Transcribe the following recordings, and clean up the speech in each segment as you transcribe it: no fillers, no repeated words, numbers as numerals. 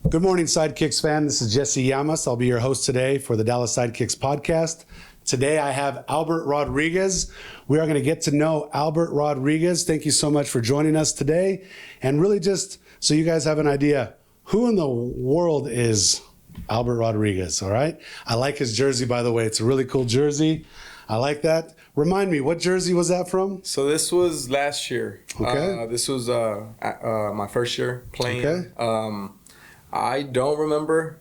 Good morning, Sidekicks fan. This is Jesse Llamas. I'll be your host today for the Dallas Sidekicks podcast. Today I have Albert Rodriguez. We are going to get to know Albert Rodriguez. Thank you so much for joining us today. And really just so you guys have an idea, who in the world is Albert Rodriguez, all right? I like his jersey, by the way. It's a really cool jersey. I like that. Remind me, what jersey was that from? So this was last year. Okay. This was my first year playing. Okay. I don't remember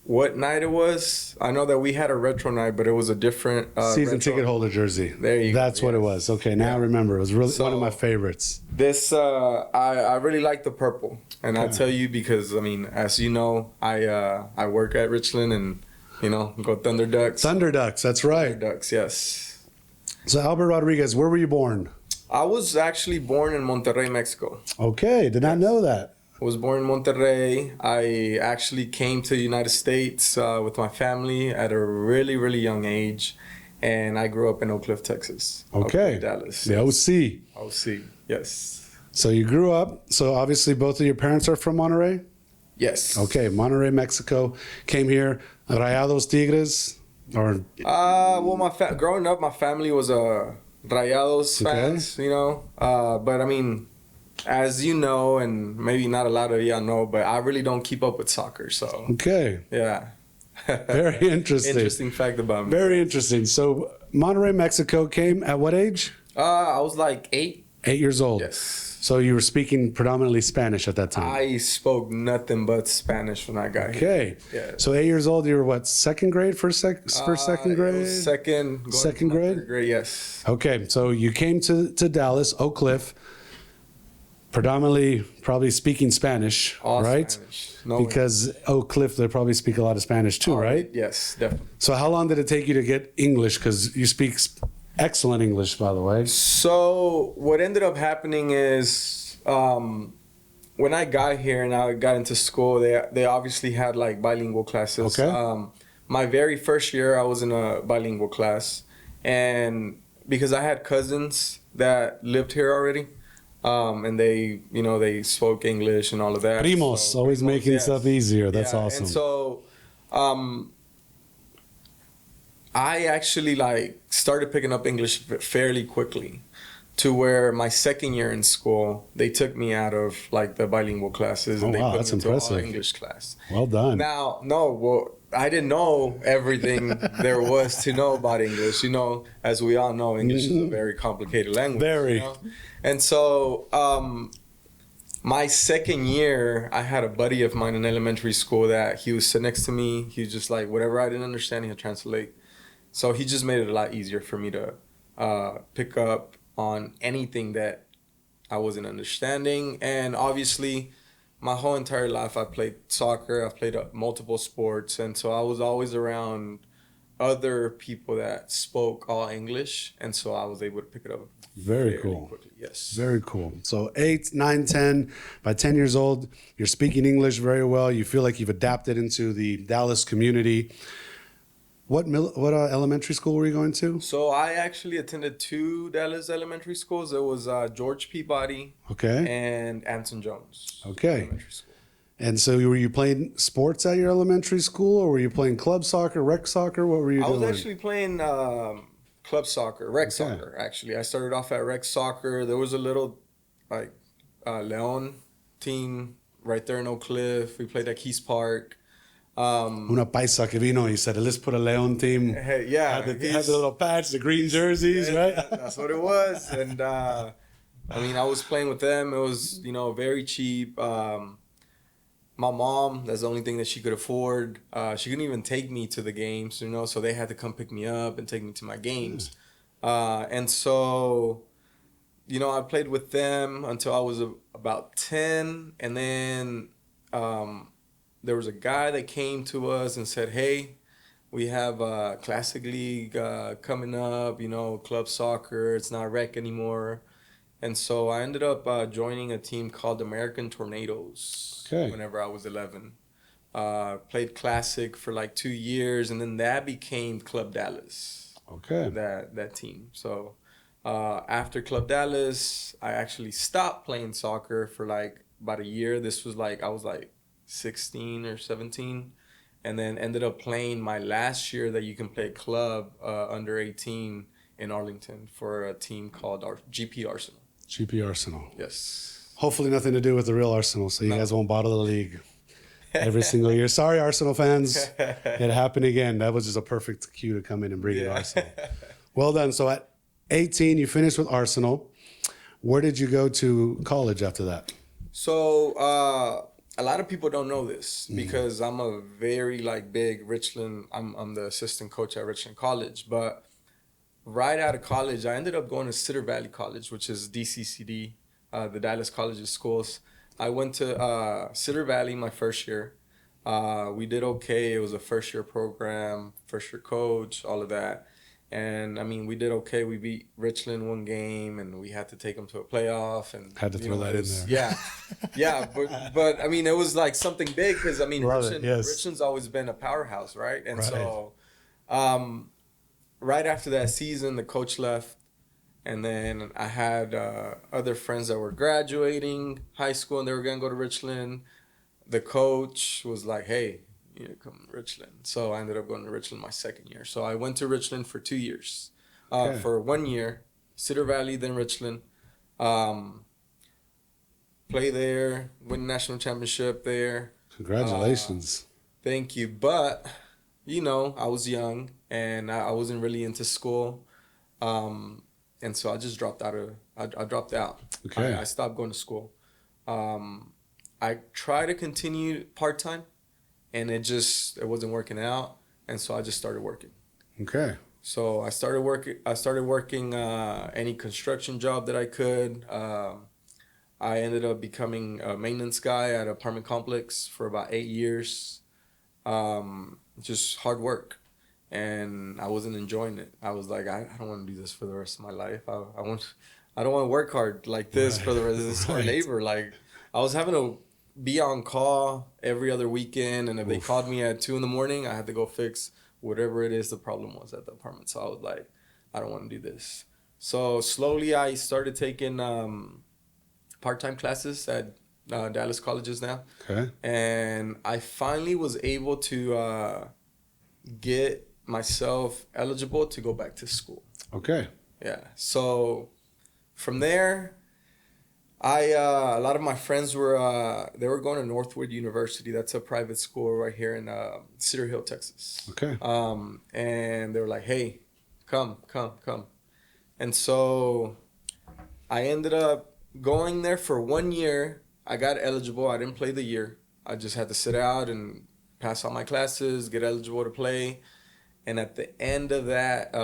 what night it was. I know that we had a retro night, but it was a different Season retro. ticket holder jersey. There you go. That's what it was. Okay, now I remember. It was really one of my favorites. This I really like the purple, and I'll tell you because I mean, as you know, I work at Richland, and you know, go Thunder Ducks. Thunder Ducks. That's right. Thunder Ducks, yes. So Albert Rodriguez, where were you born? I was actually born in Monterrey, Mexico. Okay, did not know that. I was born in Monterrey. I actually came to the United States with my family at a really, really young age. And I grew up in Oak Cliff, Texas. Okay. Dallas. The OC. OC, yes. So you grew up, so obviously both of your parents are from Monterrey? Yes. Okay, Monterrey, Mexico. Came here, Rayados Tigres? Or Well, growing up, my family was Rayados fans, you know. But I mean, as you know, and maybe not a lot of y'all know, but I really don't keep up with soccer. So okay. Yeah. Very interesting. Interesting fact about me. Very interesting. So Monterrey, Mexico came at what age? I was like 8. 8 years old. Yes. So you were speaking predominantly Spanish at that time? I spoke nothing but Spanish when I got here. Okay. Yeah. So 8 years old, you were what, second grade, first second grade? It was second. Second grade? Third grade, yes. Okay, so you came to Dallas, Oak Cliff, predominantly probably speaking Spanish, All right? Spanish. No because Oak Cliff, they probably speak a lot of Spanish too, right? Yes, definitely. So how long did it take you to get English? Because you speak excellent English, by the way. So what ended up happening is when I got here and I got into school, they obviously had like bilingual classes. Okay. My very first year, I was in a bilingual class. And because I had cousins that lived here already, and they spoke English and all of that. Primos, So, always making yes. stuff easier. That's awesome. And so, I actually like started picking up English fairly quickly, to where my second year in school, they took me out of like the bilingual classes and they put that's me into impressive. all English class. Well done. Now, I didn't know everything there was to know about English. You know, as we all know, English is a very complicated language. Very. You know? And so, my second year, I had a buddy of mine in elementary school that he was sitting next to me. He was just like, whatever I didn't understand, he'll translate. So he just made it a lot easier for me to pick up on anything that I wasn't understanding. And obviously, my whole entire life, I played soccer. I've played multiple sports. And so I was always around other people that spoke all English. And so I was able to pick it up Very cool. quickly. Yes. Very cool. So 8, 9, 10. By 10 years old, you're speaking English very well. You feel like you've adapted into the Dallas community. What elementary school were you going to? So I actually attended 2 Dallas elementary schools. It was George Peabody and Anson Jones. Okay. Elementary school. And so were you playing sports at your elementary school, or were you playing club soccer, rec soccer? What were you doing? I was actually playing club soccer, rec soccer, actually. I started off at rec soccer. There was a little like Leon team right there in Oak Cliff. We played at Keys Park. Una paisa que vino y said, let's put a Leon team. Hey, yeah. Had the little patch, the green jerseys, right? That's what it was. And I mean, I was playing with them. It was, very cheap. My mom, that's the only thing that she could afford. She couldn't even take me to the games, so they had to come pick me up and take me to my games. And so, I played with them until I was about 10. And then there was a guy that came to us and said, hey, we have a classic league coming up, club soccer. It's not rec anymore. And so I ended up joining a team called American Tornadoes whenever I was 11. Played classic for like 2 years, and then that became Club Dallas. Okay. That team. So after Club Dallas, I actually stopped playing soccer for like about a year. This was like, I was like 16 or 17, and then ended up playing my last year that you can play club under 18 in Arlington for a team called GP Arsenal. GP Arsenal. Yes. Hopefully nothing to do with the real Arsenal, so you guys won't bottle the league every single year. Sorry, Arsenal fans. It happened again. That was just a perfect cue to come in and bring in Arsenal. Well done. So at 18, you finished with Arsenal. Where did you go to college after that? So a lot of people don't know this because I'm a very big Richland. I'm the assistant coach at Richland College, but right out of college, I ended up going to Cedar Valley College, which is DCCD, the Dallas College of Schools. I went to Cedar Valley my first year. We did okay. It was a first year program, first year coach, all of that. And I mean, we did okay. We beat Richland one game, and we had to take them to a playoff. And had to throw that in there. Yeah. But I mean, it was like something big because I mean, Richland's always been a powerhouse, right? And so, right after that season, the coach left, and then I had other friends that were graduating high school, and they were gonna go to Richland. The coach was like, "Hey, you need to come to Richland." So I ended up going to Richland my second year. So I went to Richland for 2 years. For 1 year, Cedar Valley, then Richland. Play there, win national championship there. Congratulations. Thank you. But, I was young and I wasn't really into school. And so I just dropped out. I dropped out. Okay. I stopped going to school. I tried to continue part-time. And it wasn't working out, and so I just started working. Okay. So I started working any construction job that I could. I ended up becoming a maintenance guy at an apartment complex for about 8 years. Just hard work, and I wasn't enjoying it. I was like, I don't want to do this for the rest of my life. I don't want to work hard like this for the rest of this hard labor. Like I was having to be on call every other weekend, and if they called me at 2 a.m, I had to go fix whatever it is the problem was at the apartment. So I was like, I don't want to do this. So slowly I started taking part-time classes at Dallas colleges now. Okay. And I finally was able to get myself eligible to go back to school. Okay. Yeah. So from there, a lot of my friends they were going to Northwood University. That's a private school right here in Cedar Hill, Texas. Okay. And they were like, "Hey, come." And so I ended up going there for 1 year. I got eligible. I didn't play the year. I just had to sit out and pass all my classes, get eligible to play. And at the end of that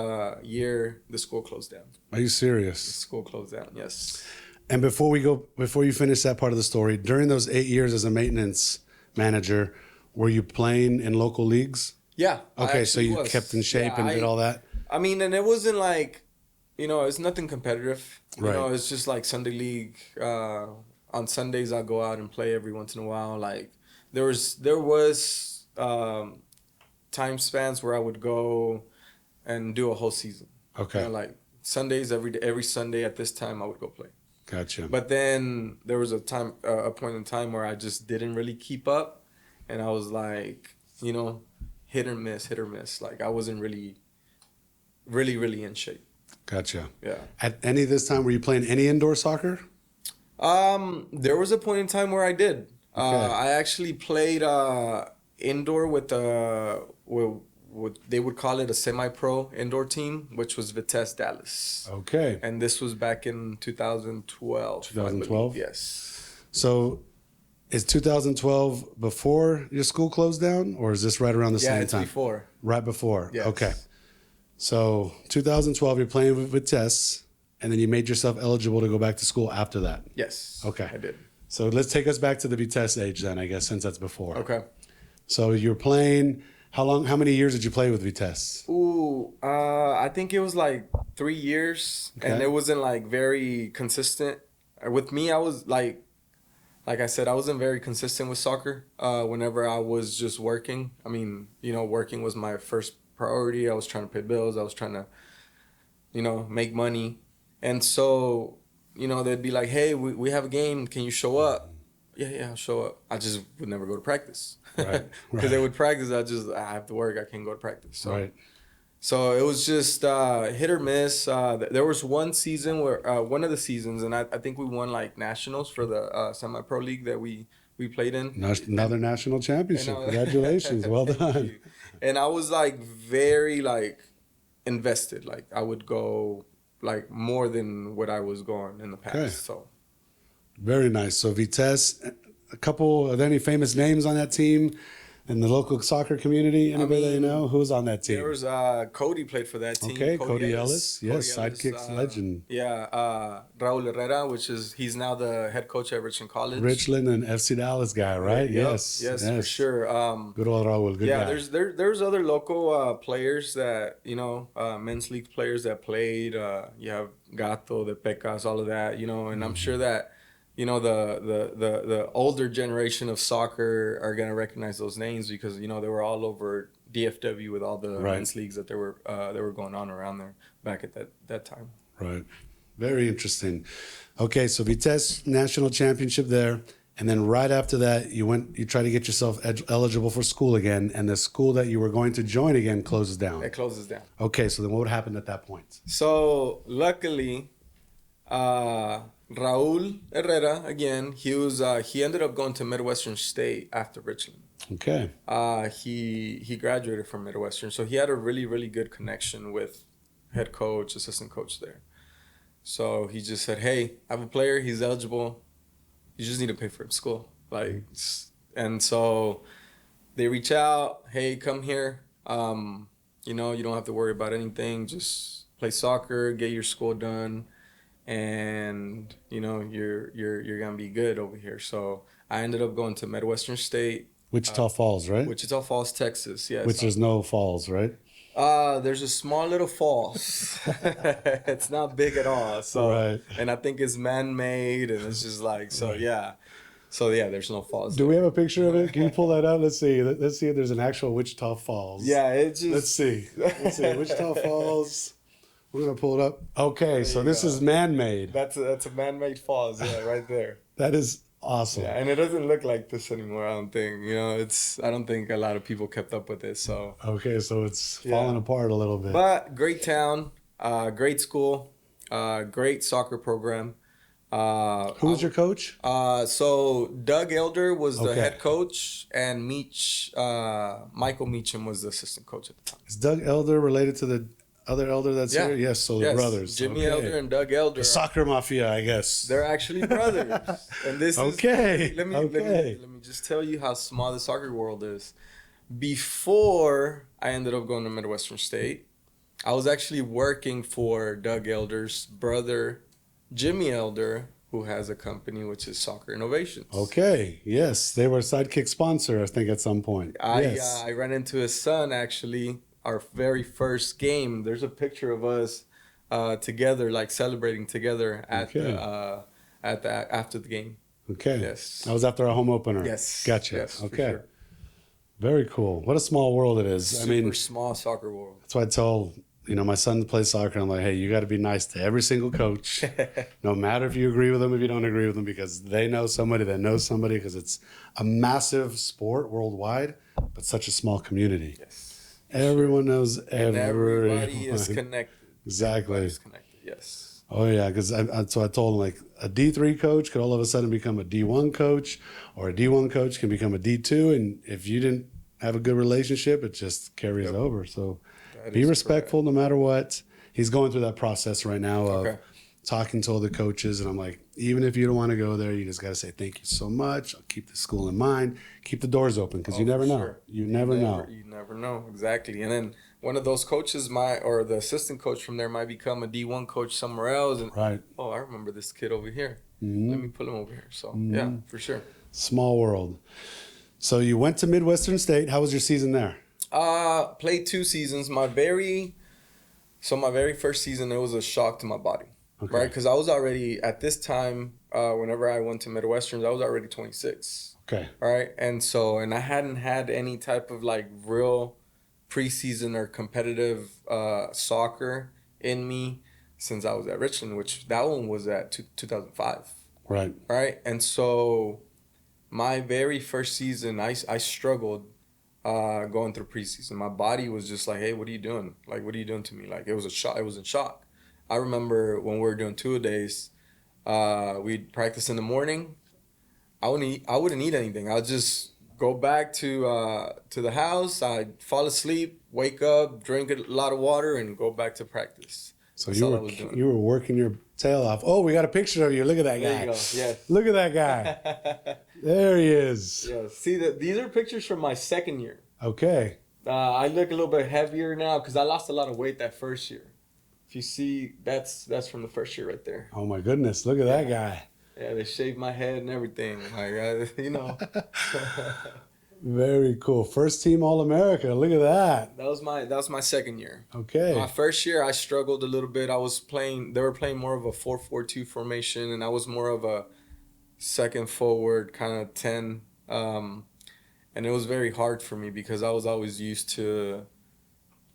year, the school closed down. Are you serious? The school closed down, yes. And before you finish that part of the story, during those 8 years as a maintenance manager, were you playing in local leagues? Yeah. Okay, so you kept in shape and did all that? I mean, and it wasn't like, it's nothing competitive. Right. It's just like Sunday league. On Sundays, I'll go out and play every once in a while. Like, there was time spans where I would go and do a whole season. Okay. Like Sundays, every Sunday at this time, I would go play. Gotcha. But then there was a point in time where I just didn't really keep up, and I was like, hit or miss. Like I wasn't really in shape. Gotcha. Yeah. At any of this time, were you playing any indoor soccer? There was a point in time where I did. Okay. I actually played indoor with they would call it a semi-pro indoor team, which was Vitesse Dallas. Okay. And this was back in 2012. 2012? Yes. So is 2012 before your school closed down, or is this right around the same time? Yeah, it's before. Right before? Yes. Okay. So 2012, you're playing with Vitesse, and then you made yourself eligible to go back to school after that? Yes. Okay. I did. So let's take us back to the Vitesse age then, I guess, since that's before. Okay. So you're playing, how many years did you play with Vitesse? I think it was like 3 years, and it wasn't like very consistent. With me, I was like I said, I wasn't very consistent with soccer. Whenever I was just working, I mean, working was my first priority. I was trying to pay bills. I was trying to, make money. And so, they'd be like, "Hey, we have a game. Can you show up?" Yeah, I'll show up. I just would never go to practice. Right. Because they would practice, I have to work. I can't go to practice. So. Right. So it was just hit or miss. There was one season where one of the seasons, and I think we won like nationals for the semi-pro league that we played in. Another national championship. Congratulations. Well done. You. And I was like very like invested. Like I would go like more than what I was going in the past. Okay. So very nice. So Vitesse, are there any famous names on that team? In the local soccer community, anybody that you know? Who's on that team? There was Cody played for that team. Okay, Cody Ellis. Yes, Cody Ellis, Sidekicks legend. Yeah, Raul Herrera, he's now the head coach at Richland College. Richland and FC Dallas guy, right? Yep. Yes, for sure. Good old Raul, good guy. There's other local players that, you know, men's league players that played. You have Gato, the Pecas, all of that, you know, and I'm sure that, you know, the older generation of soccer are gonna recognize those names because, you know, they were all over DFW with all the men's leagues that they were going on around there back at that time. Right. Very interesting. Okay, so Vitesse national championship there, and then right after that you tried to get yourself eligible for school again, and the school that you were going to join again closes down. It closes down. Okay, so then what happened at that point? So luckily, Raul Herrera again. He ended up going to Midwestern State after Richland. Okay. He graduated from Midwestern, so he had a really, really good connection with head coach, assistant coach there. So he just said, "Hey, I have a player. He's eligible. You just need to pay for his school." And so they reach out, "Hey, come here. You know, you don't have to worry about anything. Just play soccer, get your school done, and you know you're gonna be good over here." So I ended up going to Midwestern State. Wichita Falls, right? Wichita Falls, Texas, yes. Which there's no falls, right? There's a small little falls. It's not big at all. So, right. And I think it's man-made, and it's just like, so yeah. So yeah, there's no falls. Do we have a picture of it? Can you pull that out? Let's see. Let's see if there's an actual Wichita Falls. Yeah, it's just... Let's see. Wichita Falls. We're going to pull it up. Okay, so this is man-made. That's a man-made falls, yeah, right there. That is awesome. Yeah, and it doesn't look like this anymore, I don't think. You know, I don't think a lot of people kept up with it, so. Okay, so it's falling apart a little bit. But great town, great school, great soccer program. Who was your coach? So Doug Elder was the head coach, and Michael Meacham was the assistant coach at the time. Is Doug Elder related to the other Elder that's here? Yes, so the brothers. Jimmy Elder and Doug Elder. The soccer mafia, I guess. They're actually brothers. And this is... Let me just tell you how small the soccer world is. Before I ended up going to Midwestern State, I was actually working for Doug Elder's brother, Jimmy Elder, who has a company which is Soccer Innovations. Okay, yes. They were Sidekick sponsor, I think, at some point. I ran into his son, actually, our very first game. There's a picture of us together, like celebrating together after the game. Okay. Yes. That was after our home opener. Yes. Gotcha. Yes, okay. sure. Very cool. What a small world it is. Super small soccer world. That's why I tell my son plays soccer. I'm like, hey, you got to be nice to every single coach, no matter if you agree with them, if you don't agree with them, because they know somebody that knows somebody. Because it's a massive sport worldwide, but such a small community. Yes. Everyone knows everyone. Everybody is connected. Exactly. Everybody's connected. Yes. Oh yeah, because so I told him, like, a D3 coach could all of a sudden become a D1 coach, or a D1 coach can become a D2, and if you didn't have a good relationship, it just carries over. So be respectful no matter what. He's going through that process right now of talking to all the coaches, and I'm like, even if you don't want to go there, you just got to say thank you so much. I'll keep the school in mind. Keep the doors open, because you never know. Sure. You never know. You never know, exactly. And then one of those coaches or the assistant coach from there might become a D1 coach somewhere else. And, right. Oh, I remember this kid over here. Mm-hmm. Let me put him over here. So, yeah, for sure. Small world. So you went to Midwestern State. How was your season there? Played 2 seasons. My very first season, it was a shock to my body. Okay. Right? Because I was already, at this time, whenever I went to Midwestern, I was already 26. Okay. All right. And I hadn't had any type of like real preseason or competitive soccer in me since I was at Richland, which that one was at 2005. Right. Right. And so my very first season, I struggled going through preseason. My body was just like, hey, what are you doing? Like, what are you doing to me? Like, it was a shock. It was in shock. I remember when we were doing two-a-days, we'd practice in the morning. I wouldn't eat anything. I'd just go back to the house. I'd fall asleep, wake up, drink a lot of water, and go back to practice. So That's all I was doing. you were working your tail off. Oh, we got a picture of you. Look at that guy. There you go. Yeah. Look at that guy. There he is. Yeah. See, these are pictures from my second year. Okay. I look a little bit heavier now because I lost a lot of weight that first year. If you see, that's from the first year right there. Oh my goodness! Look at that guy. Yeah, they shaved my head and everything. Like, you know. Very cool. First team All-America. Look at that. That was my second year. Okay. My first year, I struggled a little bit. They were playing more of a 4-4-2 formation, and I was more of a second forward kind of 10. And it was very hard for me because I was always used to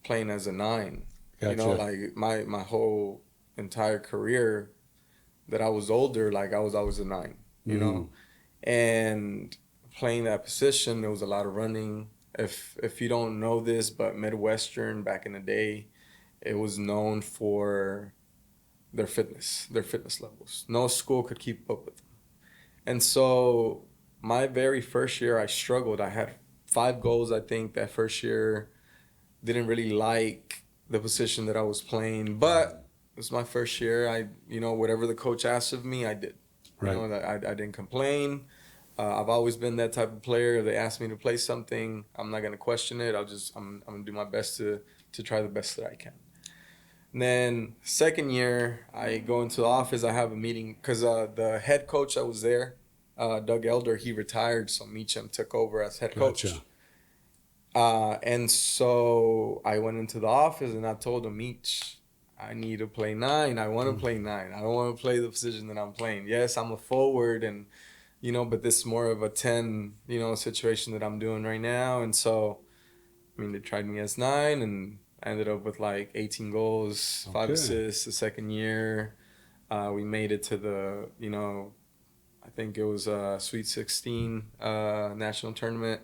playing as a 9. Gotcha. You know, like my whole entire career that I was older, like I was always a 9, you know? And playing that position, there was a lot of running. If you don't know this, but Midwestern back in the day, it was known for their fitness levels. No school could keep up with them. And so my very first year, I struggled. I had 5 goals, I think, that first year. Didn't really like the position that I was playing, but it was my first year. Whatever the coach asked of me, I did. Right. You know, I didn't complain. I've always been that type of player. If they ask me to play something, I'm not gonna question it. I'm gonna do my best to try the best that I can. And then second year, I go into the office. I have a meeting because the head coach that was there, Doug Elder, he retired, so Meacham took over as head coach. Gotcha. And so I went into the office and I told him, Meach, I need to play 9. I want to play 9. I don't want to play the position that I'm playing. Yes, I'm a forward, and but this is more of a 10, situation that I'm doing right now. And so, they tried me as 9, and I ended up with like 18 goals, 5 assists the second year. We made it to the, I think it was a Sweet 16 national tournament.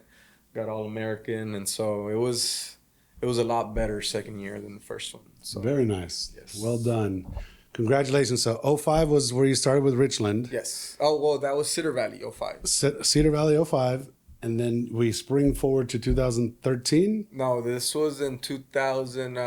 Got All-American, and so it was a lot better second year than the first one. So very nice. Yes. Well done. Congratulations. So 05 was where you started with Richland. Yes. Oh, well, that was Cedar Valley, 05. Cedar Valley 05, and then we spring forward to 2013? No, this was in 2000.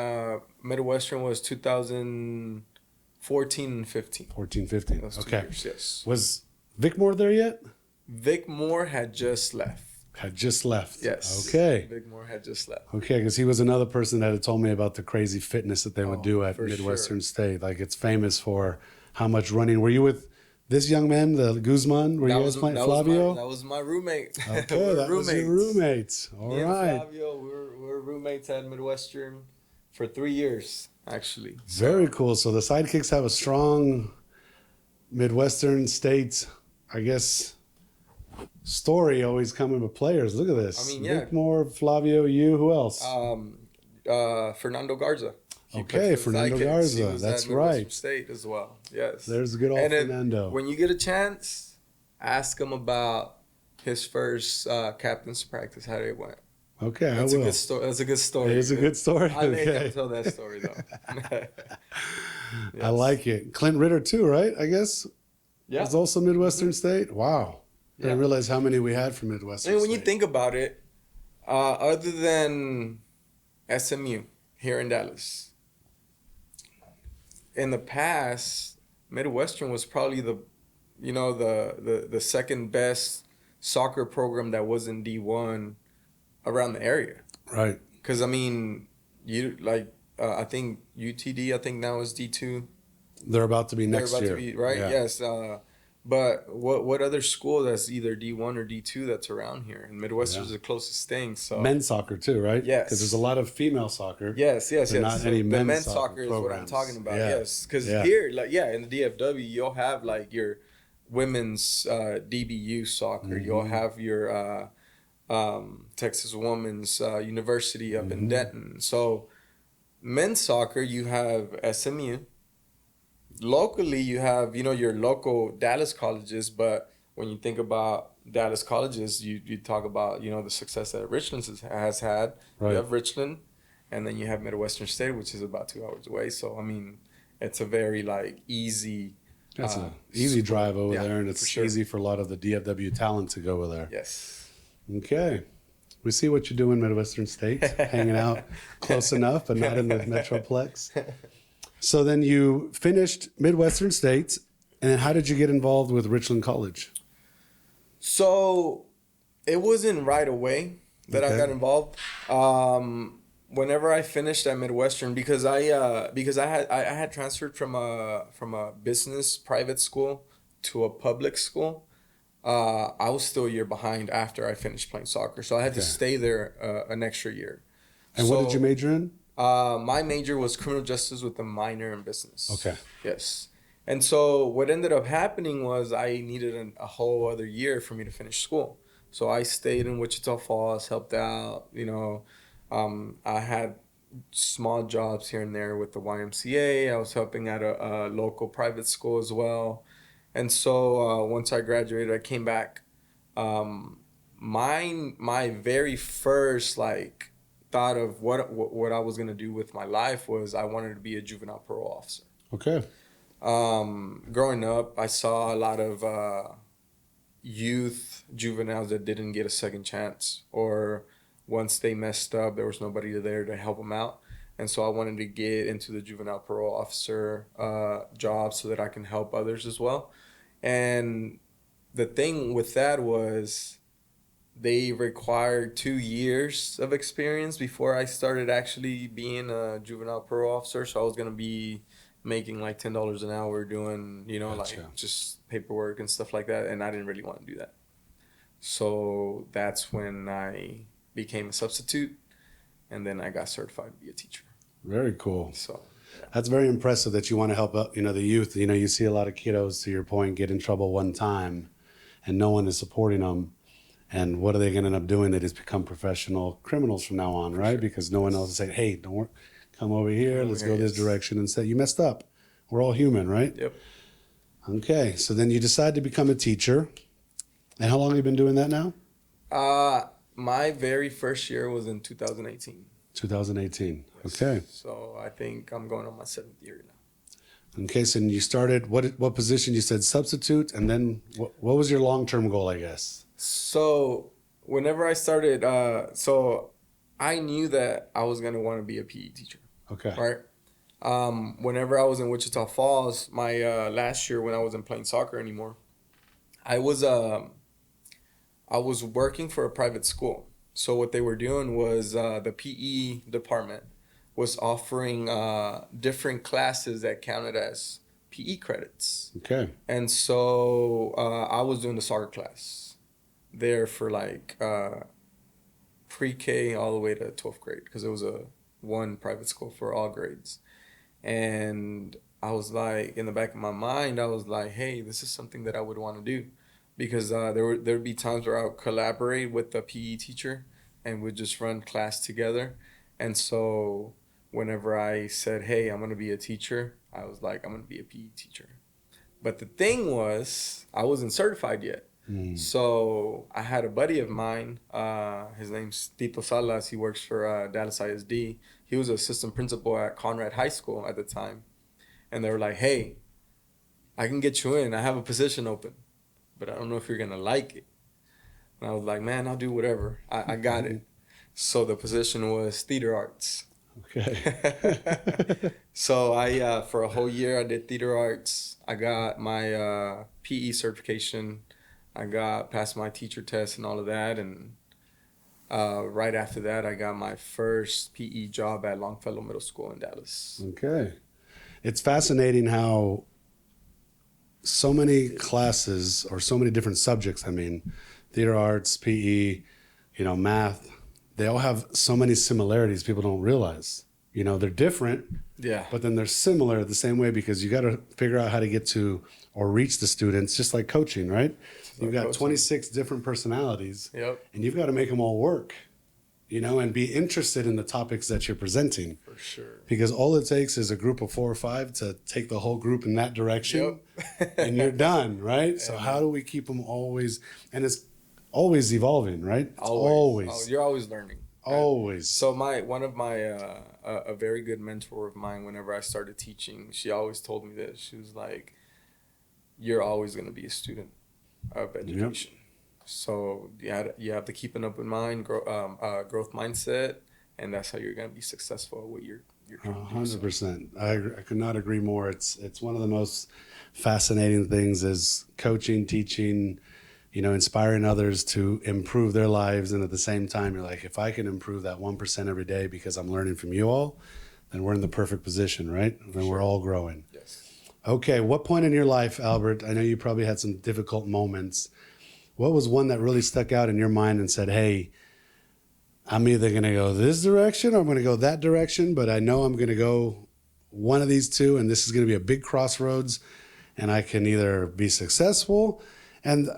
Midwestern was 2014 and 15. 14, 15. Those 2 Okay. years, yes. Was Vic Moore there yet? Vic Moore had just left. Had just left. Yes. Okay. Vic Moore had just left. Okay, because he was another person that had told me about the crazy fitness that they would do at for Midwestern sure. State. Like, it's famous for how much running. Were you with this young man, the Guzman? Were you guys playing Flavio? That was my roommate. Okay, that was your roommate. All Me right. and Flavio, we were roommates at Midwestern for 3 years, actually. Very cool. So the Sidekicks have a strong Midwestern State, I guess, story always coming with players. Look at this. Vic Moore, Flavio, you. Who else? Fernando Garza. Okay, Fernando Garza. That's right. State as well. Yes. There's a good old Fernando. When you get a chance, ask him about his first captain's practice, how it went. Okay, That's I will. A good story. That's a good story. It is a good story. I may never tell that story though. Yes. I like it. Clint Ritter too, right? I guess. Yeah. Was also Midwestern State. Wow. I didn't realize how many we had from Midwestern State. When you think about it, other than SMU here in Dallas, in the past, Midwestern was probably the second best soccer program that was in D1 around the area. Right. Because I think UTD, I think now is D2. They're about to be next year. To be, right? Yeah. Yes. But what other school that's either D1 or D2 that's around here? And Midwestern is the closest thing. So men's soccer too, right? Yes. Because there's a lot of female soccer. Yes. Not any the men's soccer is what I'm talking about. Yeah. Yes. Because here, in the DFW, you'll have like your women's DBU soccer. Mm-hmm. You'll have your Texas Women's University up in Denton. So men's soccer, you have SMU. Locally, you have, your local Dallas colleges, but when you think about Dallas colleges, you talk about, you know, the success that Richland has had. Right. You have Richland, and then you have Midwestern State, which is about 2 hours away. So, I mean, it's a very, like, easy... That's an easy drive over there, and it's sure. easy for a lot of the DFW talent to go over there. Yes. Okay. We see what you do in Midwestern States, hanging out close enough, but not in the Metroplex. So then you finished Midwestern States, and then how did you get involved with Richland College? So it wasn't right away that I got involved. Whenever I finished at Midwestern, because I had transferred from a business private school to a public school. I was still a year behind after I finished playing soccer, so I had to stay there an extra year. And what did you major in? My major was criminal justice with a minor in business. Okay. Yes. And so what ended up happening was I needed a whole other year for me to finish school. So I stayed in Wichita Falls, helped out, you know. I had small jobs here and there with the YMCA. I was helping at a local private school as well. And so once I graduated, I came back. My very first like thought of what I was gonna do with my life was I wanted to be a juvenile parole officer. Okay. Growing up, I saw a lot of youth juveniles that didn't get a second chance, or once they messed up, there was nobody there to help them out. And so I wanted to get into the juvenile parole officer job so that I can help others as well. And the thing with that was they required 2 years of experience before I started actually being a juvenile parole officer. So I was going to be making like $10 an hour doing, you know, Gotcha. like just paperwork and stuff like that. And I didn't really want to do that. So that's when I became a substitute, and then I got certified to be a teacher. Very cool. So yeah. That's very impressive that you want to help out, you know, the youth. You know, you see a lot of kiddos, to your point, get in trouble one time and no one is supporting them. And what are they going to end up doing? They just become professional criminals from now on, right? Sure. Because no one else is saying, hey, don't worry, come over here, let's go this direction, and say, you messed up. We're all human, right? Yep. Okay, so then you decide to become a teacher. And how long have you been doing that now? My very first year was in 2018. 2018. Okay. So I think I'm going on my 7th year now. Okay, so you started, what position? You said substitute, and then what was your long-term goal, I guess? So whenever I started, so I knew that I was going to want to be a PE teacher. Okay. Right? Whenever I was in Wichita Falls, my last year when I wasn't playing soccer anymore, I was working for a private school. So what they were doing was the PE department was offering different classes that counted as PE credits. Okay. And so I was doing the soccer class there for like pre-K all the way to 12th grade, because it was one private school for all grades. And I was like, in the back of my mind, I was like, hey, this is something that I would want to do. Because there'd be times where I would collaborate with the PE teacher and we'd just run class together. And so whenever I said, hey, I'm going to be a teacher, I was like, I'm going to be a PE teacher. But the thing was, I wasn't certified yet. So I had a buddy of mine, his name's Tito Salas. He works for Dallas ISD. He was assistant principal at Conrad High School at the time. And they were like, hey, I can get you in. I have a position open, but I don't know if you're going to like it. And I was like, man, I'll do whatever. I got it. So the position was theater arts. Okay. So I, for a whole year, I did theater arts. I got my PE certification. I passed my teacher test and all of that. And right after that, I got my first PE job at Longfellow Middle School in Dallas. Okay. It's fascinating how so many classes, or so many different subjects, I mean, theater arts, PE, math, they all have so many similarities people don't realize. They're different, but then they're similar the same way, because you got to figure out how to get to or reach the students, just like coaching, right? You've got 26 different personalities, and you've got to make them all work, and be interested in the topics that you're presenting. For sure. Because all it takes is a group of 4 or 5 to take the whole group in that direction, and you're done, right? So how do we keep them always, and it's always evolving, right? It's Always. always, You're always learning. always. So one of my a very good mentor of mine, whenever I started teaching, she always told me this. She was like, "You're always going to be a student of education." Yep. So you have to keep an open mind, growth mindset, and that's how you're going to be successful at what you're trying to do. 100%. I could not agree more. It's one of the most fascinating things is coaching, teaching, inspiring others to improve their lives. And at the same time, you're like, if I can improve that 1% every day because I'm learning from you all, then we're in the perfect position, right? Then we're all growing. Yes. Okay. What point in your life, Albert, I know you probably had some difficult moments. What was one that really stuck out in your mind and said, hey, I'm either going to go this direction or I'm going to go that direction, but I know I'm going to go one of these two, and this is going to be a big crossroads, and I can either be successful, and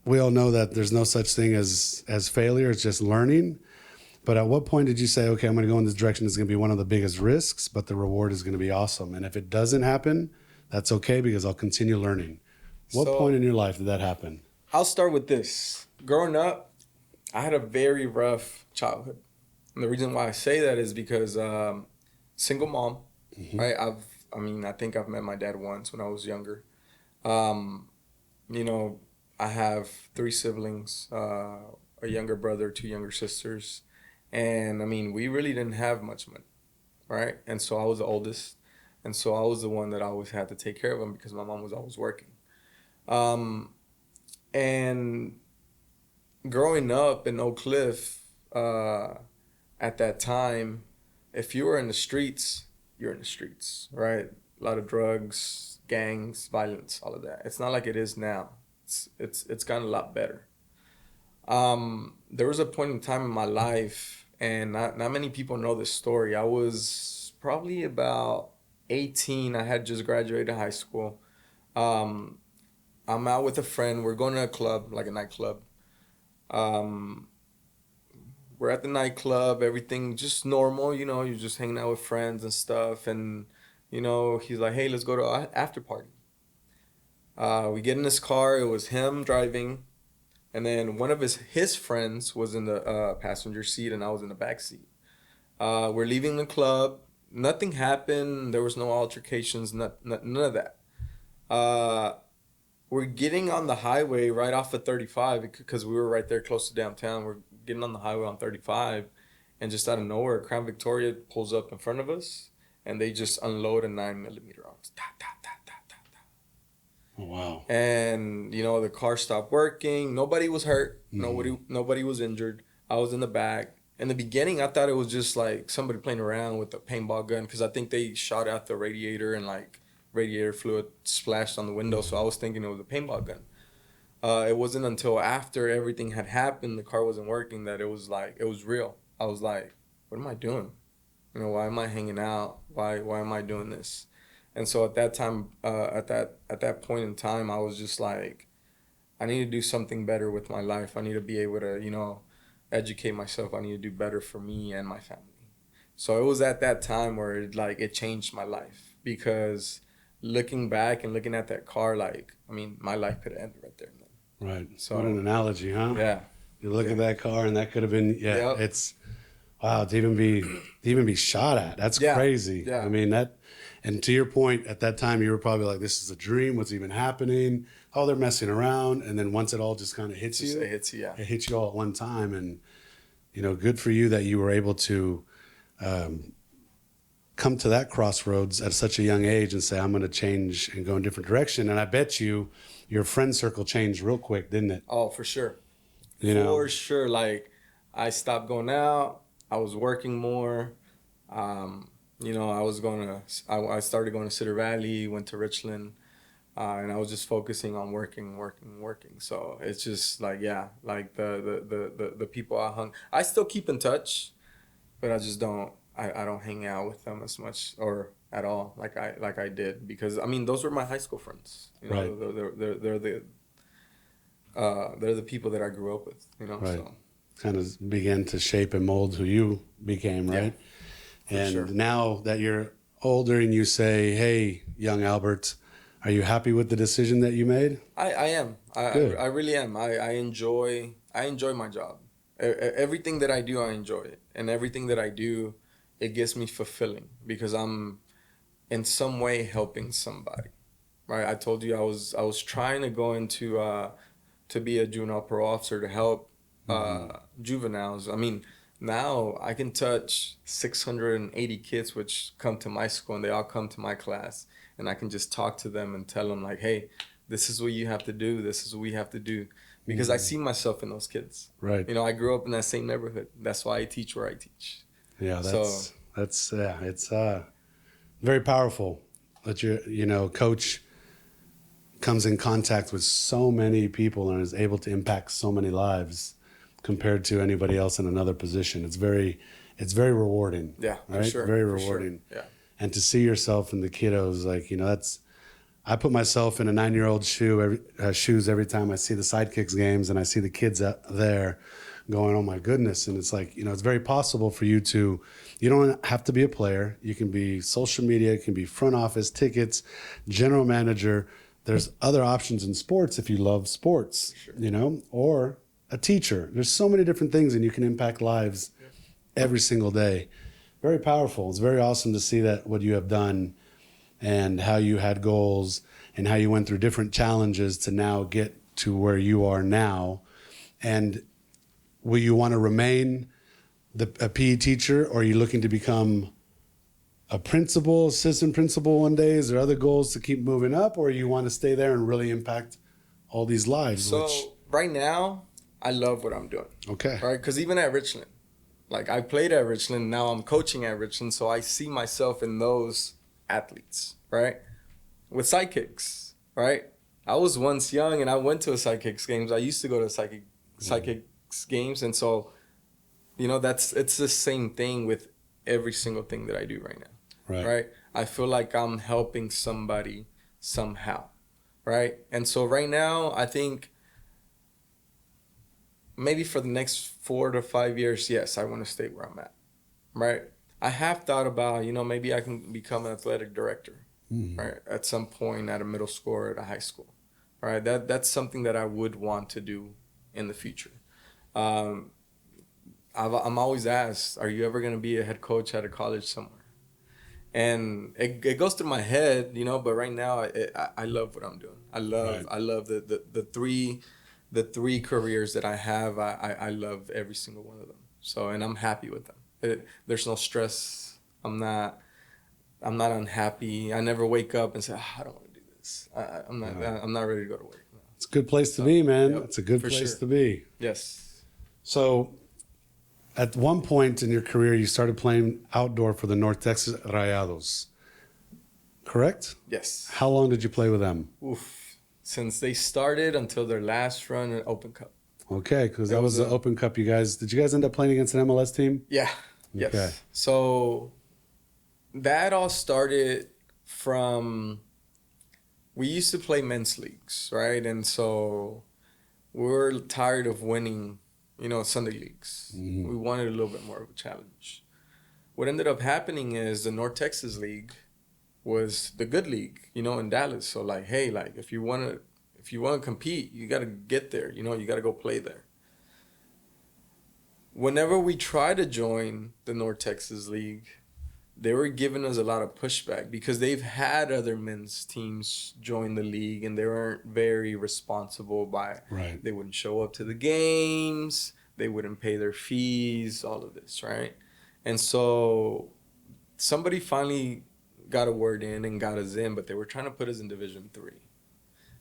we all know that there's no such thing as failure. It's just learning. But at what point did you say, okay, I'm going to go in this direction. It's going to be one of the biggest risks, but the reward is going to be awesome. And if it doesn't happen, that's okay because I'll continue learning. What point in your life did that happen? I'll start with this. Growing up, I had a very rough childhood. And the reason why I say that is because single mom, right? I think I've met my dad once when I was younger. I have 3 siblings, a younger brother, 2 younger sisters. And we really didn't have much money, right? And so I was the oldest. And so I was the one that always had to take care of them because my mom was always working. And growing up in Oak Cliff, at that time, if you were in the streets, you're in the streets, right? A lot of drugs, gangs, violence, all of that. It's not like it is now. It's gotten a lot better. There was a point in time in my life, and not many people know this story. I was probably about 18. I had just graduated high school. I'm out with a friend. We're going to a club, like a nightclub. We're at the nightclub, everything just normal, you're just hanging out with friends and stuff. And, he's like, hey, let's go to an after party. We get in this car. It was him driving. And then one of his friends was in the passenger seat and I was in the back seat. We're leaving the club. Nothing happened. There was no altercations, none of that. We're getting on the highway right off of 35 because we were right there close to downtown. We're getting on the highway on 35, and just out of nowhere, Crown Victoria pulls up in front of us, and they just unload a 9mm on us. Oh, wow. And, the car stopped working. Nobody was hurt. Nobody was injured. I was in the back. In the beginning, I thought it was just like somebody playing around with a paintball gun because I think they shot out the radiator and radiator fluid splashed on the window, so I was thinking it was a paintball gun. It wasn't until after everything had happened, the car wasn't working, that it was real. I was like, what am I doing? Why am I hanging out? Why am I doing this? And so at that time, at that point in time, I was just like, I need to do something better with my life. I need to be able to, educate myself. I need to do better for me and my family. So it was at that time where it changed my life, because looking back and looking at that car, my life could have ended right there and then. Right. So, what an analogy, huh? Yeah. You look at that car and that could have been, it's, wow, to even be shot at. That's crazy. Yeah. And to your point, at that time, you were probably like, this is a dream. What's even happening? Oh, they're messing around. And then once it all just kind of hits you. It hits you, yeah. It hits you all at one time. And, good for you that you were able to come to that crossroads at such a young age and say, I'm going to change and go in a different direction. And I bet your friend circle changed real quick, didn't it? Oh, for sure. For sure. I stopped going out. I was working more. I started going to Cedar Valley, went to Richland, and I was just focusing on working. So it's just the people I still keep in touch, but I just don't hang out with them as much or at all like I did, because those were my high school friends. Right. They're the people that I grew up with. Right. So. Kind of began to shape and mold who you became, right? Yeah, and sure. Now that you're older and you say, hey, young Albert, are you happy with the decision that you made? I am. I really am. I enjoy I enjoy my job. Everything that I do, I enjoy it, and everything that I do, it gets me fulfilling because I'm in some way helping somebody. Right? I told you I was trying to go into to be a juvenile parole officer to help juveniles. I mean, now I can touch 680 kids which come to my school and they all come to my class, and I can just talk to them and tell them like, hey, this is what you have to do. This is what we have to do. Because I see myself in those kids. Right. You know, I grew up in that same neighborhood. That's why I teach where I teach. Yeah, that's it's very powerful that coach comes in contact with so many people and is able to impact so many lives compared to anybody else in another position. It's very rewarding. Yeah, right? for sure. Very for rewarding. Sure. Yeah. And to see yourself in the kiddos, like, I put myself in a 9-year-old shoes every time I see the Sidekicks games and I see the kids out there going, oh my goodness. And it's like, it's very possible for you don't have to be a player. You can be social media, you can be front office, tickets, general manager. There's other options in sports if you love sports, Sure. Or a teacher. There's so many different things and you can impact lives every single day. Very powerful. It's very awesome to see that what you have done and how you had goals and how you went through different challenges to now get to where you are now. And will you want to remain a PE teacher, or are you looking to become a principal, assistant principal one day? Is there other goals to keep moving up, or you want to stay there and really impact all these lives? So right now, I love what I'm doing. Okay. Right? Because even at Richland, like I played at Richland, now I'm coaching at Richland, so I see myself in those athletes, right? With Sidekicks, right? I was once young and I went to a Sidekicks games. I used to go to Sidekicks games, and so, it's the same thing with every single thing that I do right now, right? I feel like I'm helping somebody somehow, right? And so right now, I think maybe for the next 4 to 5 years, yes, I want to stay where I'm at, right? I have thought about, maybe I can become an athletic director, right? At some point at a middle school or at a high school, right? That's something that I would want to do in the future. I'm always asked, are you ever going to be a head coach at a college somewhere? And it goes through my head, but right now I love what I'm doing. I love the three careers that I have. I love every single one of them. So, and I'm happy with them. There's no stress. I'm not unhappy. I never wake up and say, I don't want to do this. I'm not ready to go to work. No. It's a good place to be, man. Yep, it's a good place to be. Yes. So at one point in your career, you started playing outdoor for the North Texas Rayados, correct? Yes. How long did you play with them? Since they started until their last run in Open Cup. Okay, because that was the Open Cup. Did you guys end up playing against an MLS team? Yeah. Okay. Yes. So that all started from, we used to play men's leagues, right? And so we were tired of winning, Sunday leagues. We wanted a little bit more of a challenge. What ended up happening is the North Texas League was the good league, in Dallas. So like, hey, like if you want to compete, you got to get there, you got to go play there. Whenever we tried to join the North Texas League, they were giving us a lot of pushback because they've had other men's teams join the league and they weren't very responsible right. They wouldn't show up to the games, they wouldn't pay their fees, all of this, right? And so somebody finally got a word in and got us in, but they were trying to put us in Division 3.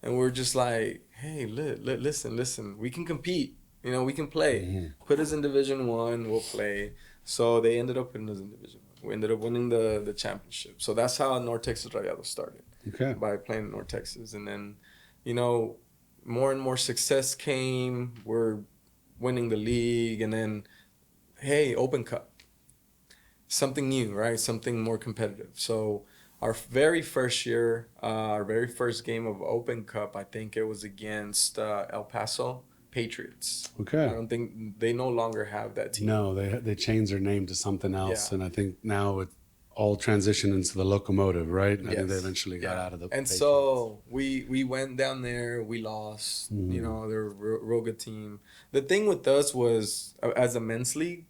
And we're just like, hey, listen, we can compete. We can play. Put us in Division 1, we'll play. So they ended up putting us in Division 1. We ended up winning the championship. So that's how North Texas Rayados started. Okay. By playing in North Texas. And then, more and more success came. We're winning the league. And then, hey, Open Cup. Something new, right? Something more competitive. So our very first year, our very first game of Open Cup, I think it was against El Paso Patriots. Okay. I don't think they no longer have that team. No, they changed their name to something else, and I think now all transitioned into the locomotive, right? I think they Yes. eventually got out of the And Patriots. so we went down there. We lost. You know, they're a real good team. The thing with us was, as a men's league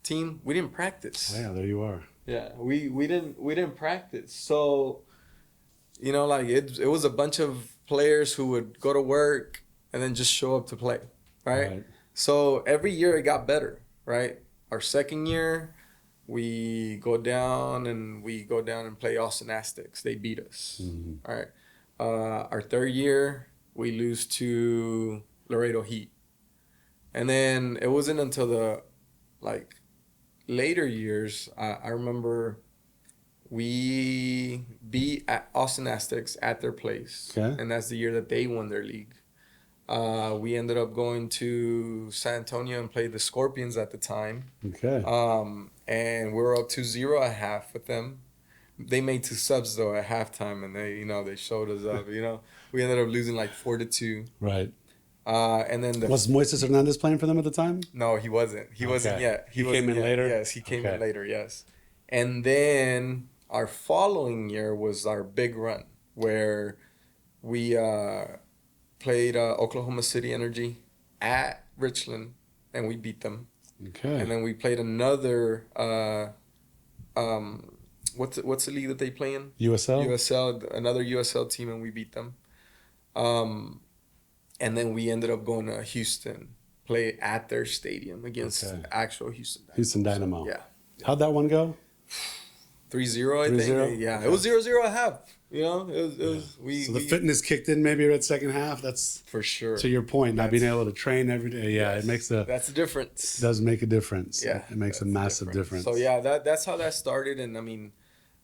team, we didn't practice. Yeah, there you are. Yeah, we didn't practice. So, you know, like it was a bunch of players who would go to work and then just show up to play, right? So every year it got better, right? Our second year, we go down and play Austin Aztecs. They beat us, all right? Our third year, we lose to Laredo Heat. And then it wasn't until the, like, later years, I remember we beat Austin Aztecs at their place. Okay. And that's the year that they won their league. We ended up going to San Antonio and played the Scorpions at the time. Okay. And we were up 2-0 at half with them. They made 2 subs though at halftime, and they showed us up. We ended up losing like 4-2. Right. And then Was Moises Hernandez playing for them at the time? No, he wasn't. He wasn't yet. He came in later? Yes, he came in later. Yes. And then our following year was our big run where we played Oklahoma City Energy at Richland, and we beat them. Okay. And then we played another what's the league that they play in? USL? Another USL team, and we beat them. And then we ended up going to Houston, play at their stadium against actual Houston Dynamo. Houston Dynamo. Yeah. How'd that one go? 3-0, I think. 3-0? Yeah, it was 0-0 at half. It was So the fitness kicked in maybe at second half. That's for sure. to your point, not being able to train every day. Yeah, Yes. it makes that's the difference. does make a difference. Yeah, It makes a massive difference. So yeah, that's how that started, and I mean,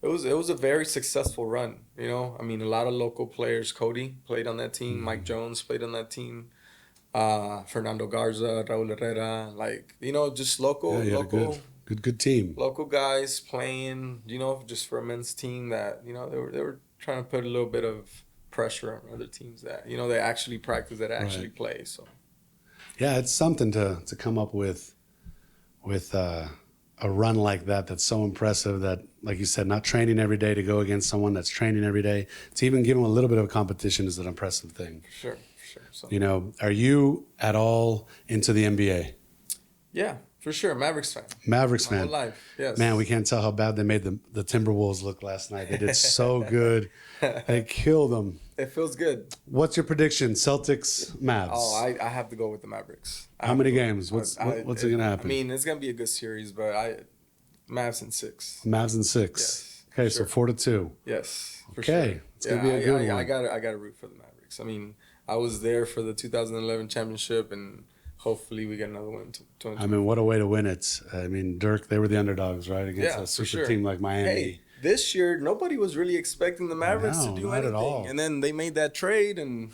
it was a very successful run. I mean, a lot of local players. Cody played on that team. Mike Jones played on that team. Fernando Garza, Raul Herrera, just local, Yeah, local. Good team. Local guys playing, just for a men's team that, they were trying to put a little bit of pressure on other teams that, they actually practice, that actually play. So, yeah, it's something to come up with a run like that. That's so impressive that, like you said, not training every day to go against someone that's training every day. To even give them a little bit of a competition is an impressive thing. Sure. So, are you at all into the NBA? Yeah. For sure, Mavericks fan. Mavericks fan. My whole life, yes. Man, we can't tell how bad they made the Timberwolves look last night. They did so good. They killed them. It feels good. What's your prediction? Celtics, Mavs. Oh, I have to go with the Mavericks. How many games? What's it going to happen? I mean, it's going to be a good series, but Mavs in 6. Mavs in 6. Yes, okay, sure. so 4-2. Yes, for okay, sure. It's going to be a good one. I got to root for the Mavericks. I mean, I was there for the 2011 championship, and hopefully we get another one in 2020. I mean, what a way to win it. I mean, Dirk, they were the underdogs, right? Against a super team like Miami. Hey, this year, nobody was really expecting the Mavericks to do anything. At all. And then they made that trade, and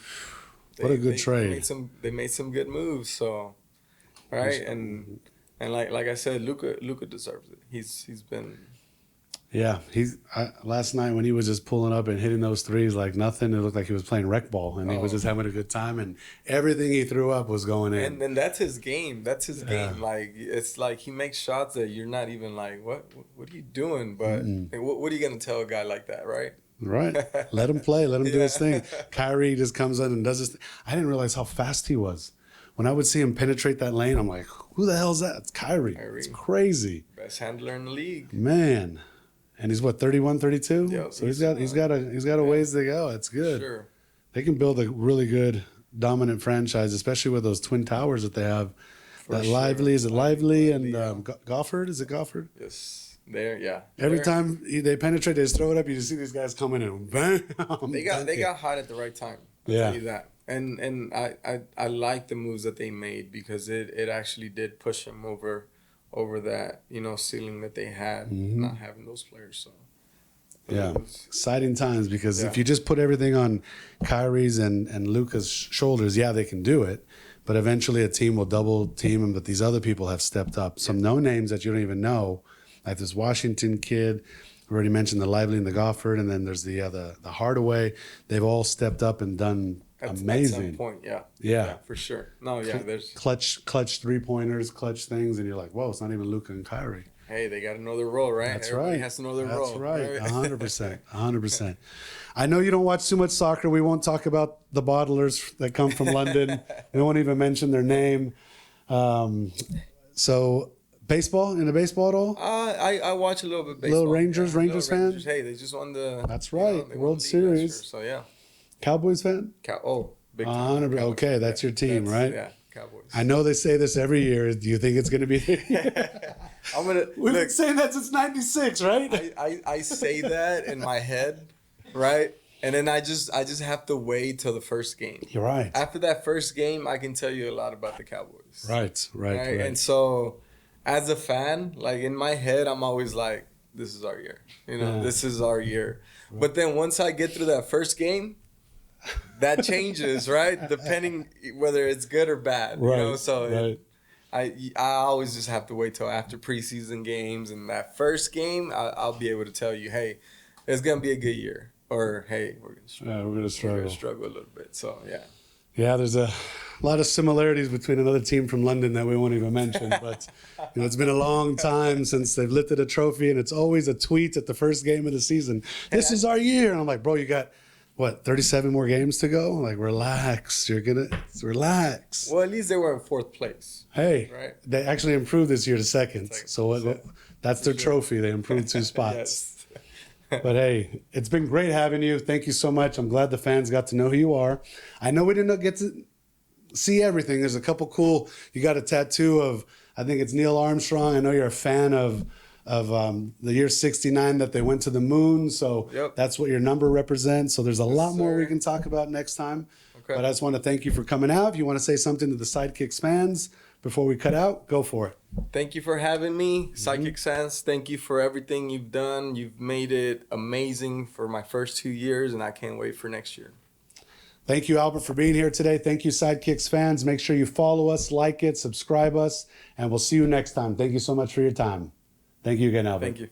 what a good trade. They made some good moves, so, right? And like I said, Luka deserves it. He's been... Yeah, last night when he was just pulling up and hitting those threes like nothing, it looked like he was playing rec ball, and he was just having a good time, and everything he threw up was going in. And that's his game. That's his game. Like, it's like he makes shots that you're not even like, what are you doing? But what are you gonna tell a guy like that, right? Right. Let him play. Let him do his thing. Kyrie just comes in and does his thing. I didn't realize how fast he was. When I would see him penetrate that lane, I'm like, who the hell is that? It's Kyrie. It's crazy. Best handler in the league. Man. And he's what, 31, 32? Yep, so he's got a ways to go. It's good. Sure. They can build a really good dominant franchise, especially with those twin towers that they have. Lively, is it Lively and Gofford? Is it Gofford? Yes. There, yeah. Every time they penetrate, they just throw it up. You just see these guys coming in. Bam! They got hot at the right time. I'll tell you that. And I like the moves that they made because it actually did push them over that, ceiling that they had, not having those players. So yeah, exciting times because if you just put everything on Kyrie's and Luka's shoulders, they can do it. But eventually a team will double team them. But these other people have stepped up. Some no names that you don't even know, like this Washington kid. I already mentioned the Lively and the Gofford, and then there's the Hardaway. They've all stepped up and done amazing. At some point, yeah, for sure. No, there's clutch 3-pointers, clutch things, and you're like, whoa, it's not even Luka and Kyrie. hey, they got to know their role, right? That's Everybody right. has to know their That's role. right. 100%. 100%. I know you don't watch too much soccer. We won't talk about the bottlers that come from London. We won't even mention their name. So baseball, into baseball at all? I watch a little bit baseball. Little Rangers, Rangers fan? Hey, they just won the. That's right. They won World the league last year, Series. so yeah. Cowboys fan? Big time. Cowboys. Okay, that's your team, right? Yeah, Cowboys. I know they say this every year. Do you think it's going to be? We've been saying that since '96, right? I say that in my head, right? And then I just have to wait till the first game. You're right. After that first game, I can tell you a lot about the Cowboys. Right. And so, as a fan, like in my head, I'm always like, "This is our year." This is our year. But then once I get through that first game, that changes, right? Depending whether it's good or bad. Right. So I always just have to wait till after preseason games, and that first game, I'll be able to tell you, hey, it's gonna be a good year, or hey, we're gonna struggle. We're gonna struggle a little bit. So yeah. Yeah, there's a lot of similarities between another team from London that we won't even mention. But it's been a long time since they've lifted a trophy, and it's always a tweet at the first game of the season. This is our year, and I'm like, bro, you got. What, 37 more games to go? Like, relax. Relax. Well, at least they were in fourth place. Hey, right? They actually improved this year to second. So that's their trophy. They improved 2 spots. But hey, it's been great having you. Thank you so much. I'm glad the fans got to know who you are. I know we didn't get to see everything. There's a couple cool, you got a tattoo of, I think it's Neil Armstrong. I know you're a fan of the year 69 that they went to the moon. So that's what your number represents. So there's a lot more we can talk about next time. Okay. But I just want to thank you for coming out. If you want to say something to the Sidekicks fans before we cut out, go for it. Thank you for having me, Sidekicks fans. Thank you for everything you've done. You've made it amazing for my first 2 years, and I can't wait for next year. Thank you, Albert, for being here today. Thank you, Sidekicks fans. Make sure you follow us, like it, subscribe us, and we'll see you next time. Thank you so much for your time. Thank you again, Albert. Thank you.